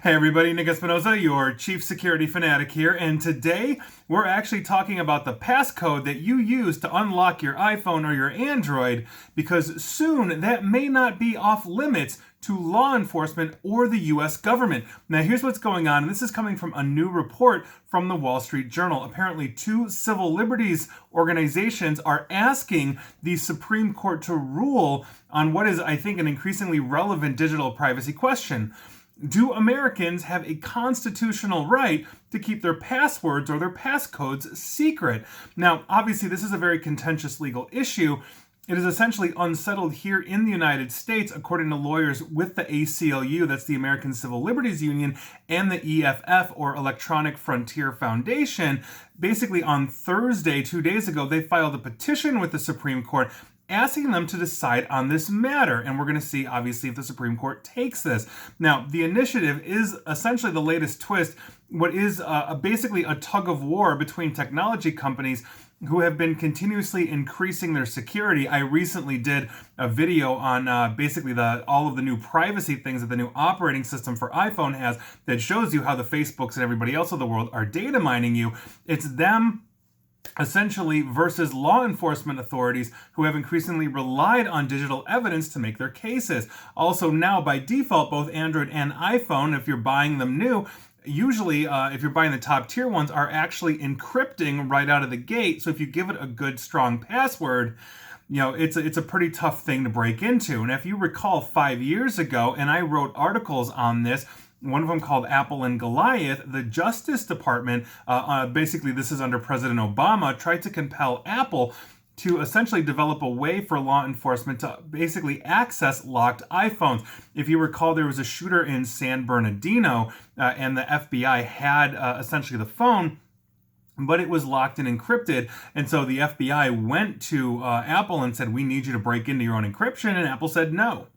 Hey everybody, Nick Espinosa, your chief security fanatic here, and today we're actually talking about the passcode that you use to unlock your iPhone or your Android, because soon that may not be off limits to law enforcement or the US government. Now here's what's going on, and this is coming from a new report from the Wall Street Journal. Apparently, two civil liberties organizations are asking the Supreme Court to rule on what is, I think, an increasingly relevant digital privacy question. Do Americans have a constitutional right to keep their passwords or their passcodes secret? Now, obviously, this is a very contentious legal issue. It is essentially unsettled here in the United States, according to lawyers with the ACLU, that's the American Civil Liberties Union, and the EFF, or Electronic Frontier Foundation. Basically, on Thursday, 2 days ago, they filed a petition with the Supreme Court asking them to decide on this matter. And we're going to see, obviously, if the Supreme Court takes this. Now, the initiative is essentially the latest twist, what is basically a tug of war between technology companies who have been continuously increasing their security. I recently did a video on basically all of the new privacy things that the new operating system for iPhone has that shows you how the Facebooks and everybody else of the world are data mining you. It's them essentially versus law enforcement authorities who have increasingly relied on digital evidence to make their cases. Also, now by default, both Android and iPhone, if you're buying them new, usually if you're buying the top tier ones, are actually encrypting right out of the gate. So if you give it a good strong password, it's a pretty tough thing to break into. And if you recall 5 years ago, and I wrote articles on this, one of them called Apple and Goliath, the Justice Department, basically this is under President Obama, tried to compel Apple to essentially develop a way for law enforcement to basically access locked iPhones. If you recall, there was a shooter in San Bernardino, and the FBI had essentially the phone, but it was locked and encrypted. And so the FBI went to Apple and said, we need you to break into your own encryption. And Apple said, no.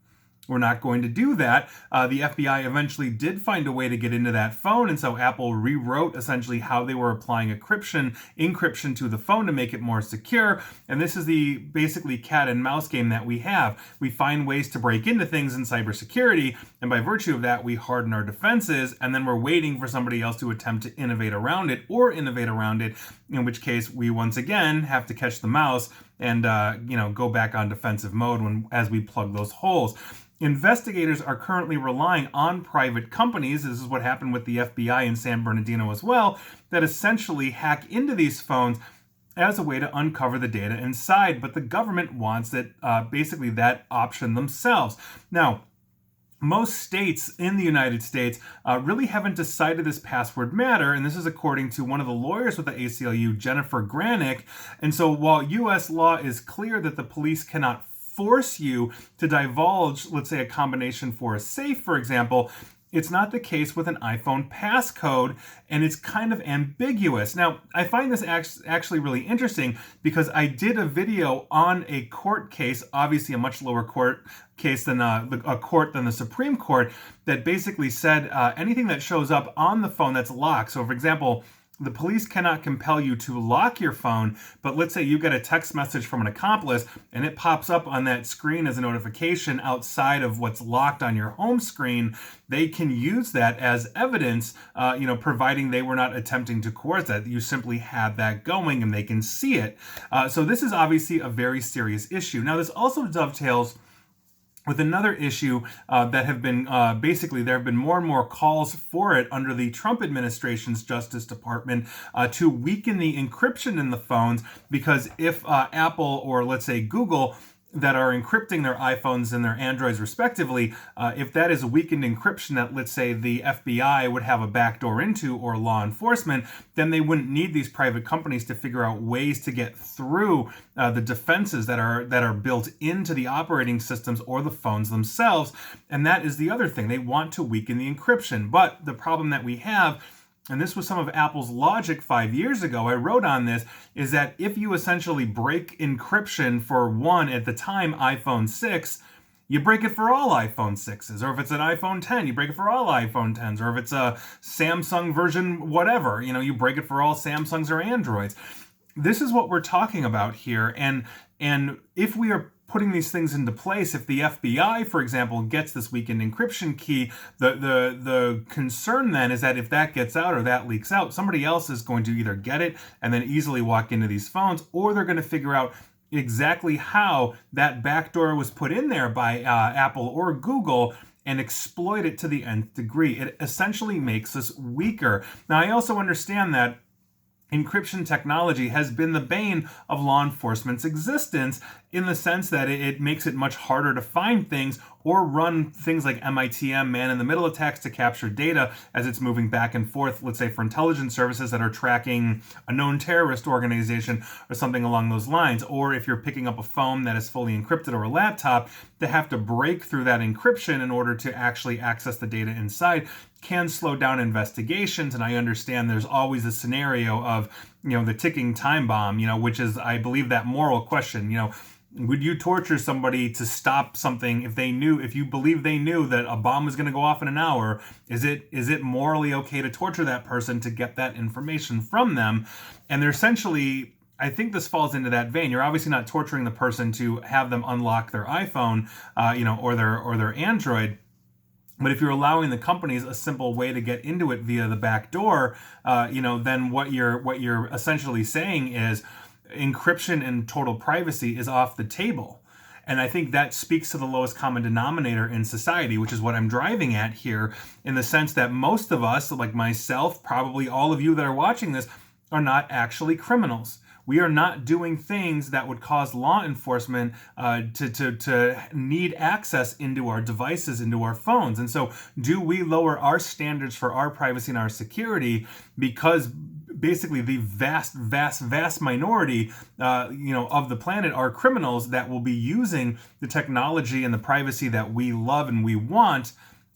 We're not going to do that. The FBI eventually did find a way to get into that phone, and so Apple rewrote essentially how they were applying encryption to the phone to make it more secure. And this is the basically cat and mouse game that we have. We find ways to break into things in cybersecurity, and by virtue of that, we harden our defenses, and then we're waiting for somebody else to attempt to innovate around it, in which case we once again have to catch the mouse and go back on defensive mode as we plug those holes. Investigators are currently relying on private companies, this is what happened with the FBI in San Bernardino as well, that essentially hack into these phones as a way to uncover the data inside, but the government wants basically that option themselves. Now, most states in the United States really haven't decided this password matter, and this is according to one of the lawyers with the ACLU, Jennifer Granick. And so while U.S. law is clear that the police cannot force you to divulge, let's say, a combination for a safe, for example, it's not the case with an iPhone passcode, and it's kind of ambiguous. Now, I find this actually really interesting because I did a video on a court case, obviously a much lower court case than a court than the Supreme Court, that basically said anything that shows up on the phone that's locked. So, for example, the police cannot compel you to lock your phone, but let's say you get a text message from an accomplice and it pops up on that screen as a notification outside of what's locked on your home screen. They can use that as evidence, providing they were not attempting to coerce that. You simply have that going and they can see it. So this is obviously a very serious issue. Now, this also dovetails with another issue that have been basically, there have been more and more calls for it under the Trump administration's Justice Department to weaken the encryption in the phones, because if Apple or let's say Google that are encrypting their iPhones and their Androids respectively, if that is weakened encryption that, let's say, the FBI would have a backdoor into, or law enforcement, then they wouldn't need these private companies to figure out ways to get through the defenses that are built into the operating systems or the phones themselves. And that is the other thing. They want to weaken the encryption. But the problem that we have, and this was some of Apple's logic 5 years ago, I wrote on this, is that if you essentially break encryption for one, at the time, iPhone 6, you break it for all iPhone 6s. Or if it's an iPhone 10, you break it for all iPhone 10s. Or if it's a Samsung version, whatever, you break it for all Samsungs or Androids. This is what we're talking about here. And if we are putting these things into place. If the FBI, for example, gets this weakened encryption key, the concern then is that if that gets out or that leaks out, somebody else is going to either get it and then easily walk into these phones, or they're going to figure out exactly how that backdoor was put in there by Apple or Google and exploit it to the nth degree. It essentially makes us weaker. Now, I also understand that encryption technology has been the bane of law enforcement's existence, in the sense that it makes it much harder to find things or run things like MITM, man-in-the-middle attacks, to capture data as it's moving back and forth, let's say for intelligence services that are tracking a known terrorist organization or something along those lines. Or if you're picking up a phone that is fully encrypted or a laptop, to have to break through that encryption in order to actually access the data inside can slow down investigations. And I understand there's always a scenario of, the ticking time bomb, which is, I believe, that moral question. Would you torture somebody to stop something if you believe they knew that a bomb was going to go off in an hour? Is it morally okay to torture that person to get that information from them? And they're essentially, I think this falls into that vein. You're obviously not torturing the person to have them unlock their iPhone, or their Android. But if you're allowing the companies a simple way to get into it via the back door, then what you're essentially saying is encryption and total privacy is off the table. And I think that speaks to the lowest common denominator in society, which is what I'm driving at here, in the sense that most of us, like myself, probably all of you that are watching this, are not actually criminals. We are not doing things that would cause law enforcement to need access into our devices, into our phones. And so do we lower our standards for our privacy and our security because basically the vast minority of the planet are criminals that will be using the technology and the privacy that we love and we want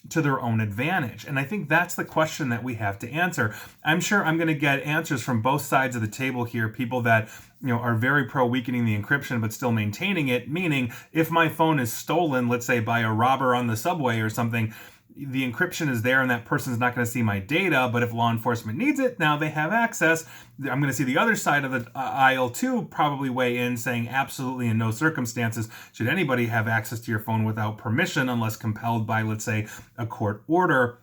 to their own advantage? And I think that's the question that we have to answer. I'm sure I'm going to get answers from both sides of the table here. People that are very pro weakening the encryption but still maintaining it, meaning if my phone is stolen, let's say by a robber on the subway or something, the encryption is there and that person's not going to see my data, but if law enforcement needs it, now they have access. I'm going to see the other side of the aisle too probably weigh in, saying absolutely in no circumstances should anybody have access to your phone without permission unless compelled by, let's say, a court order.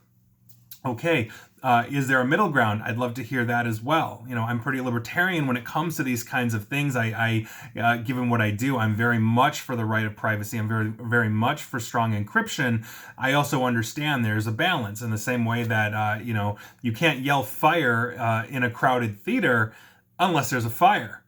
Okay, is there a middle ground? I'd love to hear that as well. I'm pretty libertarian when it comes to these kinds of things. I given what I do, I'm very much for the right of privacy. I'm very, very much for strong encryption. I also understand there's a balance in the same way that, you can't yell fire in a crowded theater unless there's a fire.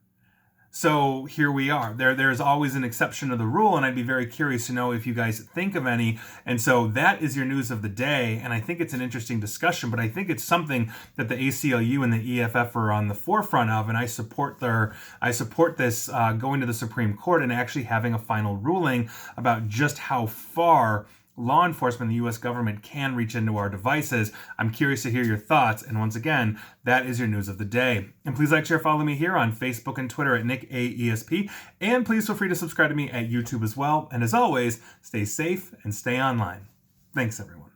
So here we are. There's always an exception to the rule, and I'd be very curious to know if you guys think of any. And so that is your news of the day, and I think it's an interesting discussion, but I think it's something that the ACLU and the EFF are on the forefront of, and I support this going to the Supreme Court and actually having a final ruling about just how far law enforcement, the U.S. government, can reach into our devices. I'm curious to hear your thoughts. And once again, that is your news of the day. And please like, share, follow me here on Facebook and Twitter at NickAESP. And please feel free to subscribe to me at YouTube as well. And as always, stay safe and stay online. Thanks, everyone.